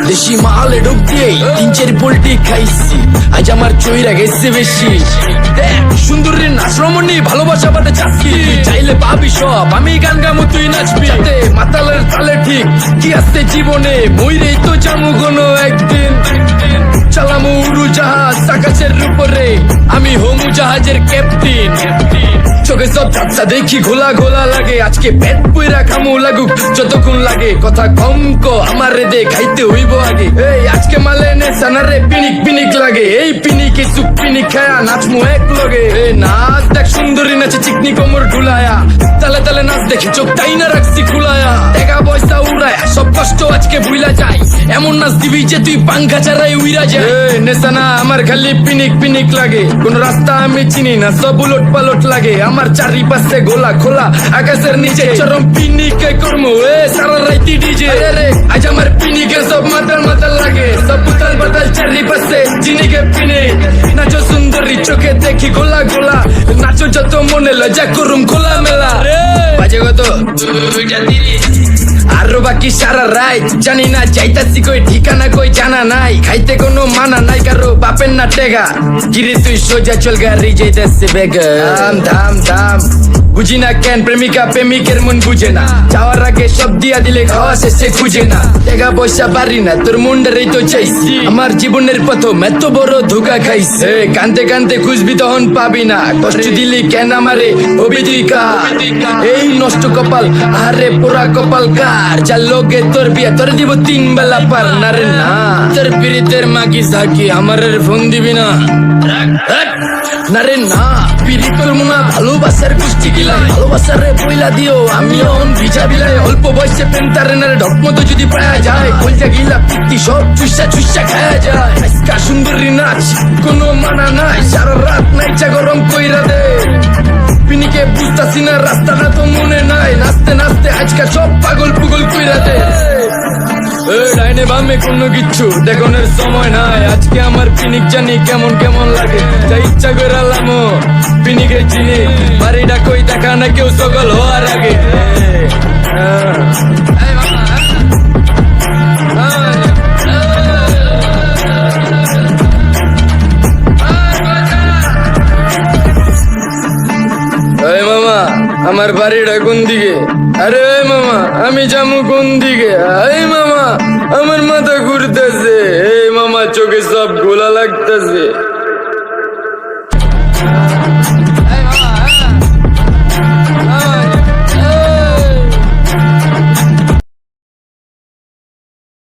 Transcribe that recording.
দেশি মালে ঢুক দিয়ে 3-4 পোল্টি খাইছি, আজ আমার চইরা গেছে বেশি। সুন্দরী নাচ রমণী ভালোবাসা বাটে চাচ্ছি, চাইলে পাবি সব, আমি গান গামু তুই নাচবি। মাতালের তালে ঠিক কি আসছে জীবনে, মইরেই তো জামু কোনো একদিন। চালামু উড়োজাহাজ আকাশের উপরে, আমি হোমু জাহাজের ক্যাপ্টেন। চোখে সব ঝাপসা দেখি ঘোলা ঘোলা লাগে, আজকে পেট পুইরা খামু লাগুক যতক্ষণ লাগে। কথা কম কো আমার রে খাইতে হইব আগে, এই আজকে মালে নে সানারে পিনিক পিনিক লাগে। এই পিনিকে চুপ পিনিক খায়া নাচমু এক লগে। এই নাচ দেখ সুন্দরী নাচে চিকনি কোমর ঢুলায়া, তালে তালে নাচ দেখে চোখ তাই না রাখছি খুলায়া। টাকা পয়সা উড়ায়া সব কষ্ট আজকে ভুলা যায়, এমন নাচ দিবি যে তুই পাঙ্খা ছাড়াই উইরা যায়। নেশানা আমার খালি পিনিক পিনিক লাগে, কোন রাস্তা আমি চিনি না, সব উলট পালট লাগে। আমার চারিপাশে গোলা খোলা আকাশের নিচে, চরম পিনিকে করমু সারা রাইতি ডিজে। আজ আমার পিনিকে সব মাতাল মাতাল লাগে, সব উতাল বাতাল চারিপাশে চিনিকে পিনে। নাচো সুন্দরী চোখে দেখি গোলা গোলা, নাচো যত মনে লজা করুম খোলা মেলা। বাজে কত আরো বাকি সারা রাত জানি না, যাইতাছি কই ঠিকানা কই জানা নাই। খাইতে কোনো মানা নাই কারো বাপের না টেগা, গিরে তুই সোজা চল গাড়ি যাইতাছে বেগা। ধাম ধাম ধাম বুঝি না কেন প্রেমিকা প্রেমিকের মন বুঝে না, যাওয়ার আগে সব দিয়া দিলে খাওয়া শেষে খুঁজে না। টাকা পয়সা পারি না তোর মুন্ডারেই তো চাইছি, আমার জীবনের প্রথম এত বড় ধোকা খাইছে। কানতে কানতে খুঁজবি তখন পাবি না, কষ্ট দিলি কেন আমারে হবি তুই কার। এই নষ্ট কপাল আরে পোড়া কপাল কার, যার লোকে তোর বিয়া তোর দিব 3 বেলা পার না রে না। তোর পিরিতের মাগি সাকি আমার ফোন দিবি না না রে না। পিরিতর মুনা ভালোবাসার কুষ্টি গিলাই, ভালোবাসার রে বইলা দিও আমি অন ভিজা বিলাই। অল্প বয়সে প্রেম তারে না ঢক মতো যদি পায়া যায়, কলজা গিলা পিত্তি সব চুষা চুষা খায়া যায়। আজকা সুন্দরী নাচ কোনো মানা নাই, সারা রাত নাইচা গরম কইরা দে। পিনিকে বুঝতাছি না রাস্তাটা তো মনে নাই, নাচতে নাচতে আজকা সব পাগল পুগল কইরা দে। ডাইনে বামে কোনো কিচ্ছু দেখনের সময় নাই, আজকে আমার পিনিক জানি কেমন কেমন লাগে। যা ইচ্ছা করে লামো পিনিকে চিনি, বাড়িটা কই দেখা না কেউ সকল হওয়ার আগে। মামা আমার বাড়িটা কোন দিকে? আরে মামা আমি যাবো কোন দিকে? এই মামা আমার মাথা ঘুরতেছে, এই মামা চোখে সব গোলা লাগতেছে।